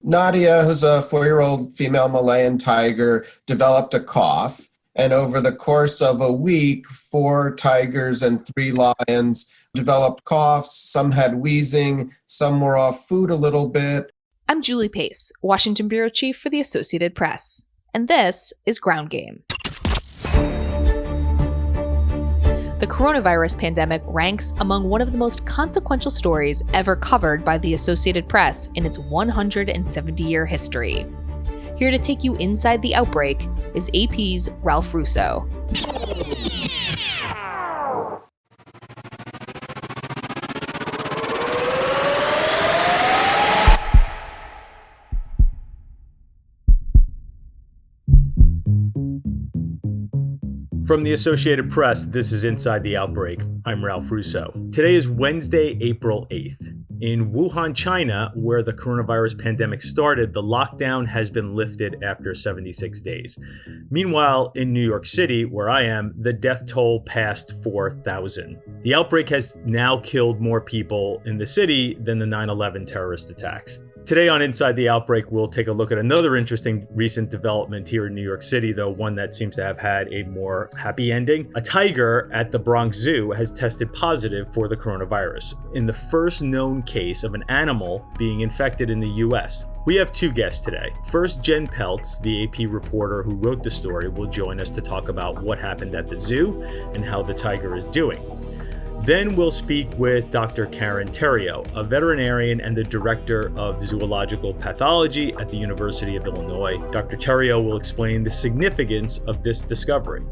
Nadia, who's a 4-year-old female Malayan tiger, developed a cough. And over the course of a week, 4 tigers and 3 lions developed coughs. Some had wheezing, some were off food a little bit. I'm Julie Pace, Washington Bureau Chief for the Associated Press. And this is Ground Game. The coronavirus pandemic ranks among one of the most consequential stories ever covered by the Associated Press in its 170-year history. Here to take you inside the outbreak is AP's Ralph Russo. From the Associated Press, this is Inside the Outbreak. I'm Ralph Russo. Today is Wednesday, April 8th. In Wuhan, China, where the coronavirus pandemic started, the lockdown has been lifted after 76 days. Meanwhile, in New York City, where I am, the death toll passed 4,000. The outbreak has now killed more people in the city than the 9/11 terrorist attacks. Today on Inside the Outbreak, we'll take a look at another interesting recent development here in New York City, though one that seems to have had a more happy ending. A tiger at the Bronx Zoo has tested positive for the coronavirus in the first known case of an animal being infected in the U.S. We have 2 guests today. First, Jen Peltz, the AP reporter who wrote the story, will join us to talk about what happened at the zoo and how the tiger is doing. Then we'll speak with Dr. Karen Terio, a veterinarian and the director of Zoological Pathology at the University of Illinois. Dr. Terio will explain the significance of this discovery.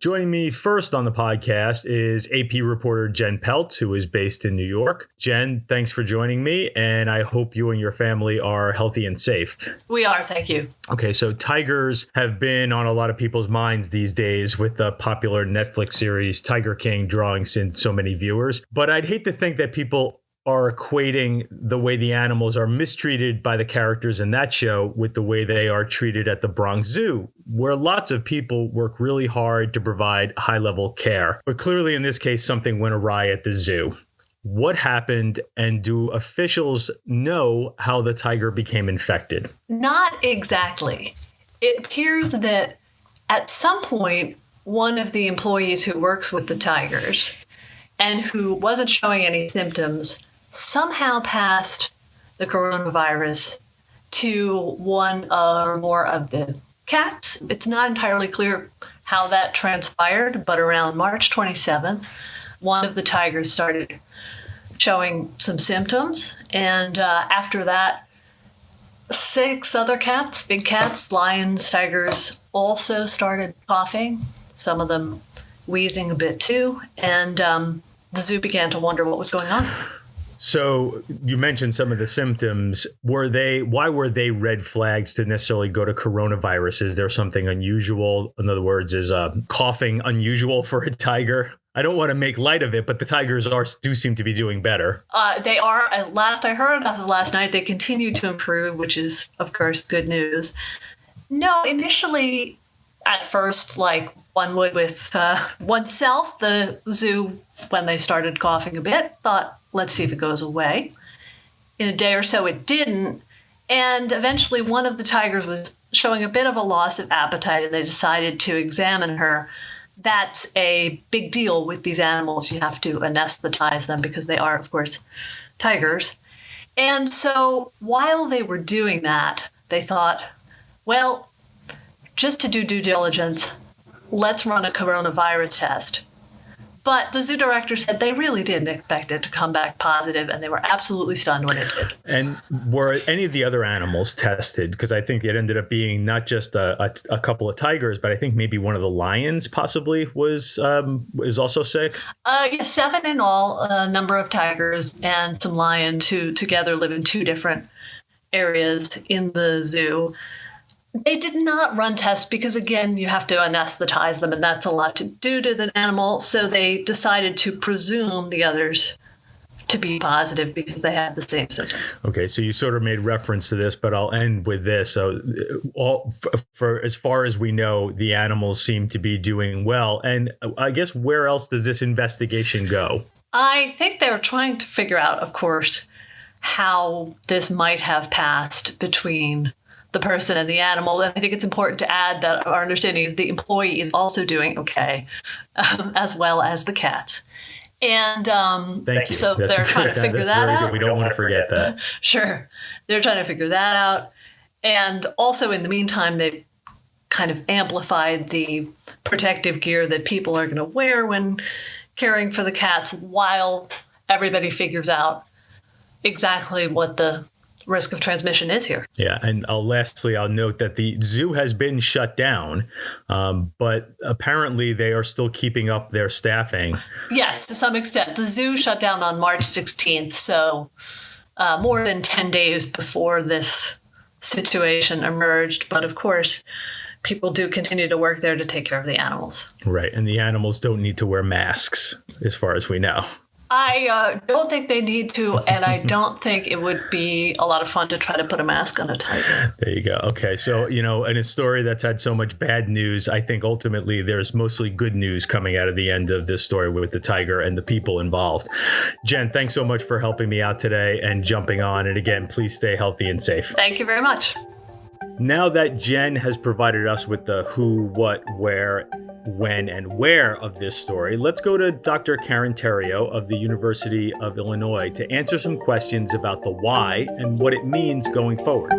Joining me first on the podcast is AP reporter Jen Peltz, who is based in New York. Jen, thanks for joining me, and I hope you and your family are healthy and safe. We are, thank you. Okay, so tigers have been on a lot of people's minds these days with the popular Netflix series Tiger King drawing in so many viewers. But I'd hate to think that people are equating the way the animals are mistreated by the characters in that show with the way they are treated at the Bronx Zoo, where lots of people work really hard to provide high-level care. But clearly in this case, something went awry at the zoo. What happened, and do officials know how the tiger became infected? Not exactly. It appears that at some point, one of the employees who works with the tigers and who wasn't showing any symptoms somehow passed the coronavirus to one or more of the cats. It's not entirely clear how that transpired, but around March 27th, one of the tigers started showing some symptoms. And after that, 6 other cats, big cats, lions, tigers, also started coughing, some of them wheezing a bit too. And the zoo began to wonder what was going on. So you mentioned some of the symptoms. Why were they red flags to necessarily go to coronavirus? Is there something unusual? In other words, is coughing unusual for a tiger? I don't want to make light of it, but the tigers do seem to be doing better. They are. At last I heard, as of last night, they continue to improve, which is, of course, good news. No, initially, at first, like one would with oneself, the zoo, when they started coughing a bit, thought, let's see if it goes away. In a day or so, it didn't. And eventually, one of the tigers was showing a bit of a loss of appetite, and they decided to examine her. That's a big deal with these animals. You have to anesthetize them because they are, of course, tigers. And so while they were doing that, they thought, well, just to do due diligence, let's run a coronavirus test. But the zoo director said they really didn't expect it to come back positive, and they were absolutely stunned when it did. And were any of the other animals tested? Because I think it ended up being not just a couple of tigers, but I think maybe one of the lions possibly is also sick. Yes, 7 in all, a number of tigers and some lions who together live in 2 different areas in the zoo. They did not run tests because, again, you have to anesthetize them, and that's a lot to do to the animal. So they decided to presume the others to be positive because they had the same symptoms. Okay, so you sort of made reference to this, but I'll end with this. So for as far as we know, the animals seem to be doing well. And I guess where else does this investigation go? I think they're trying to figure out, of course, how this might have passed between the person and the animal. And I think it's important to add that our understanding is the employee is also doing okay, as well as the cats. And Thank you. so they're trying to figure that out. Good. We don't want to forget that. Sure. They're trying to figure that out. And also in the meantime, they've kind of amplified the protective gear that people are going to wear when caring for the cats while everybody figures out exactly what the risk of transmission is here. Yeah. And lastly, I'll note that the zoo has been shut down, but apparently they are still keeping up their staffing. Yes, to some extent. The zoo shut down on March 16th, so more than 10 days before this situation emerged. But of course, people do continue to work there to take care of the animals. Right. And the animals don't need to wear masks, as far as we know. I don't think they need to, and I don't think it would be a lot of fun to try to put a mask on a tiger. There you go. Okay. So, in a story that's had so much bad news, I think ultimately there's mostly good news coming out of the end of this story with the tiger and the people involved. Jen, thanks so much for helping me out today and jumping on. And again, please stay healthy and safe. Thank you very much. Now that Jen has provided us with the who, what, where, when, and where of this story, let's go to Dr. Karen Terio of the University of Illinois to answer some questions about the why and what it means going forward.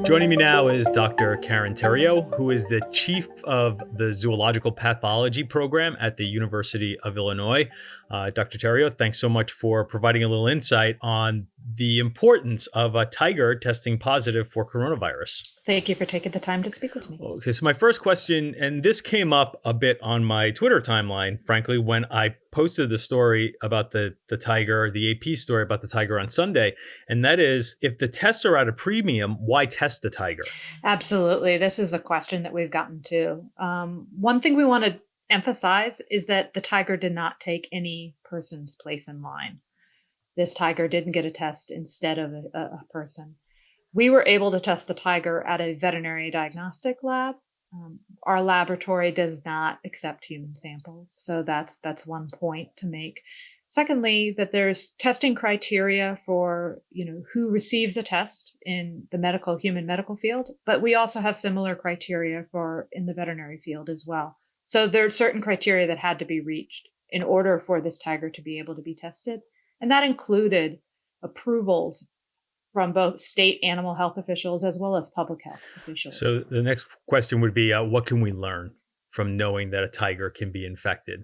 Joining me now is Dr. Karen Terio, who is the chief of the Zoological Pathology Program at the University of Illinois. Dr. Terio, thanks so much for providing a little insight on the importance of a tiger testing positive for coronavirus. Thank you for taking the time to speak with me. Okay, so my first question, and this came up a bit on my Twitter timeline, frankly, when I posted the story about the tiger, the AP story about the tiger on Sunday, and that is, if the tests are at a premium, why test the tiger? Absolutely. This is a question that we've gotten to. One thing we want to emphasize is that the tiger did not take any person's place in line. This tiger didn't get a test instead of a person. We were able to test the tiger at a veterinary diagnostic lab. Our laboratory does not accept human samples, so that's one point to make. Secondly, that there's testing criteria for who receives a test in the human medical field, but we also have similar criteria for in the veterinary field as well. So there are certain criteria that had to be reached in order for this tiger to be able to be tested, and that included approvals from both state animal health officials as well as public health officials. So the next question would be, what can we learn from knowing that a tiger can be infected?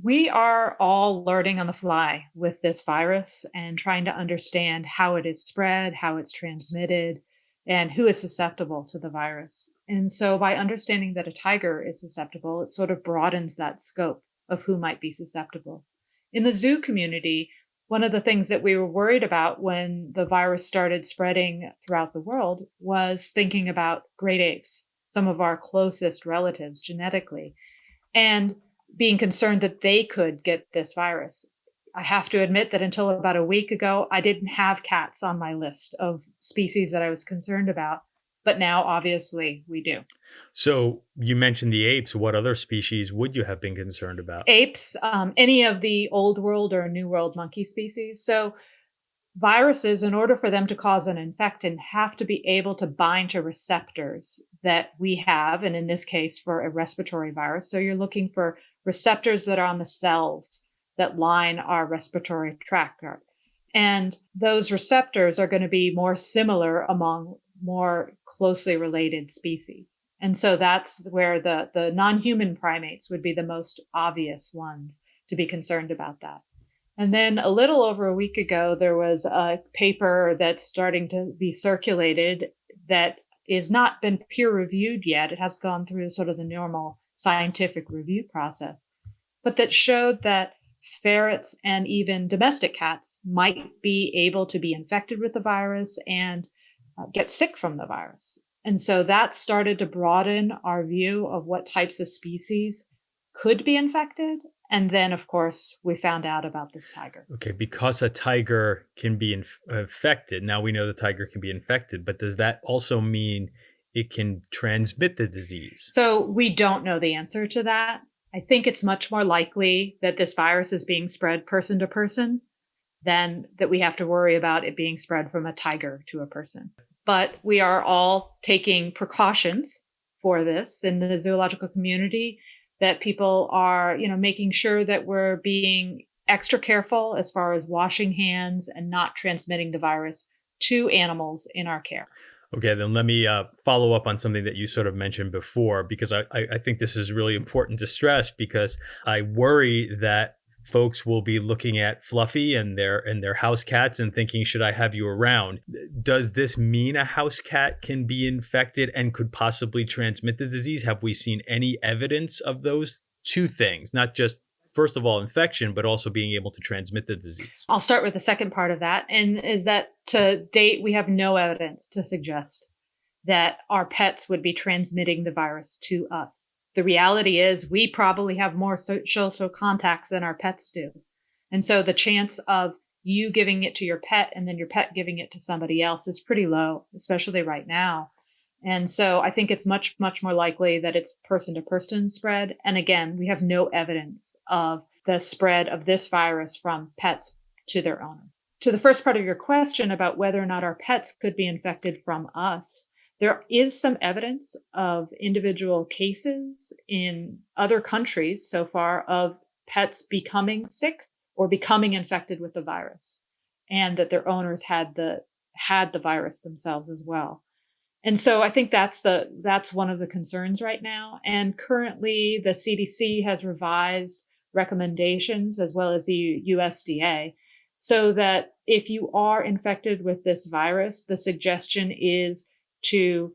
We are all learning on the fly with this virus and trying to understand how it is spread, how it's transmitted, and who is susceptible to the virus. And so by understanding that a tiger is susceptible, it sort of broadens that scope of who might be susceptible. In the zoo community, one of the things that we were worried about when the virus started spreading throughout the world was thinking about great apes, some of our closest relatives genetically, and being concerned that they could get this virus. I have to admit that until about a week ago, I didn't have cats on my list of species that I was concerned about, but now obviously we do. So you mentioned the apes. What other species would you have been concerned about? Apes, any of the old world or new world monkey species. So viruses, in order for them to cause an infection, have to be able to bind to receptors that we have, and in this case for a respiratory virus. So you're looking for receptors that are on the cells that line our respiratory tract. And those receptors are going to be more similar among more closely related species. And so that's where the non-human primates would be the most obvious ones to be concerned about that. And then a little over a week ago, there was a paper that's starting to be circulated that is not been peer reviewed yet. It has gone through sort of the normal scientific review process, but that showed that ferrets and even domestic cats might be able to be infected with the virus and get sick from the virus. And so that started to broaden our view of what types of species could be infected. And then, of course, we found out about this tiger. Okay, because a tiger can be infected. Now we know the tiger can be infected, but does that also mean it can transmit the disease? So we don't know the answer to that. I think it's much more likely that this virus is being spread person to person than that we have to worry about it being spread from a tiger to a person. But we are all taking precautions for this in the zoological community, that people are, making sure that we're being extra careful as far as washing hands and not transmitting the virus to animals in our care. Okay, then let me follow up on something that you sort of mentioned before, because I think this is really important to stress, because I worry that folks will be looking at Fluffy and their house cats and thinking, should I have you around? Does this mean a house cat can be infected and could possibly transmit the disease? Have we seen any evidence of those two things? Not just, first of all, infection, but also being able to transmit the disease. I'll start with the second part of that, and is that to date, we have no evidence to suggest that our pets would be transmitting the virus to us. The reality is we probably have more social contacts than our pets do. And so the chance of you giving it to your pet and then your pet giving it to somebody else is pretty low, especially right now. And so I think it's much, much more likely that it's person to person spread. And again, we have no evidence of the spread of this virus from pets to their owner. To the first part of your question about whether or not our pets could be infected from us, there is some evidence of individual cases in other countries so far of pets becoming sick or becoming infected with the virus, and that their owners had the virus themselves as well. And so I think that's one of the concerns right now. And currently the CDC has revised recommendations, as well as the USDA, so that if you are infected with this virus, the suggestion is to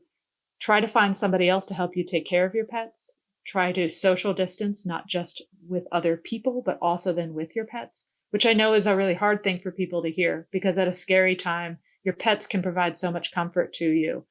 try to find somebody else to help you take care of your pets. Try to social distance, not just with other people, but also then with your pets, which I know is a really hard thing for people to hear, because at a scary time, your pets can provide so much comfort to you.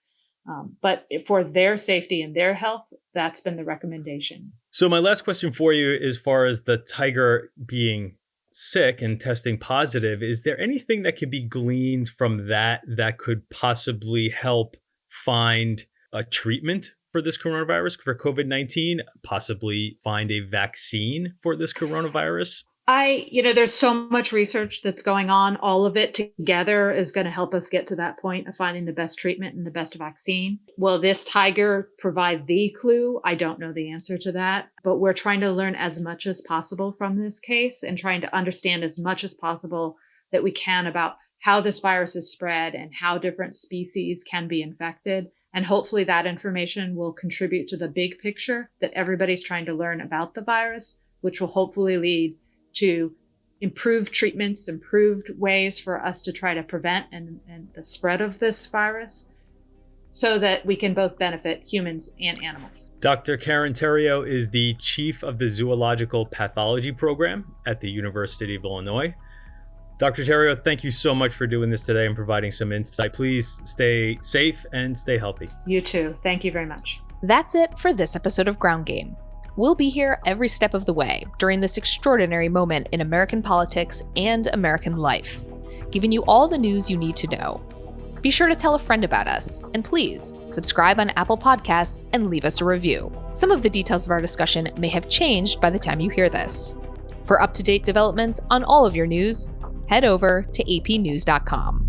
But for their safety and their health, that's been the recommendation. So my last question for you, as far as the tiger being sick and testing positive, is there anything that could be gleaned from that could possibly help find a treatment for this coronavirus, for COVID-19, possibly find a vaccine for this coronavirus? There's so much research that's going on. All of it together is going to help us get to that point of finding the best treatment and the best vaccine. Will this tiger provide the clue? I don't know the answer to that, but we're trying to learn as much as possible from this case and trying to understand as much as possible that we can about how this virus is spread and how different species can be infected. And hopefully that information will contribute to the big picture that everybody's trying to learn about the virus, which will hopefully lead to improved treatments, improved ways for us to try to prevent and the spread of this virus, so that we can both benefit humans and animals. Dr. Karen Terio is the chief of the Zoological Pathology Program at the University of Illinois. Dr. Terio, thank you so much for doing this today and providing some insight. Please stay safe and stay healthy. You too. Thank you very much. That's it for this episode of Ground Game. We'll be here every step of the way during this extraordinary moment in American politics and American life, giving you all the news you need to know. Be sure to tell a friend about us, and please subscribe on Apple Podcasts and leave us a review. Some of the details of our discussion may have changed by the time you hear this. For up-to-date developments on all of your news, head over to apnews.com.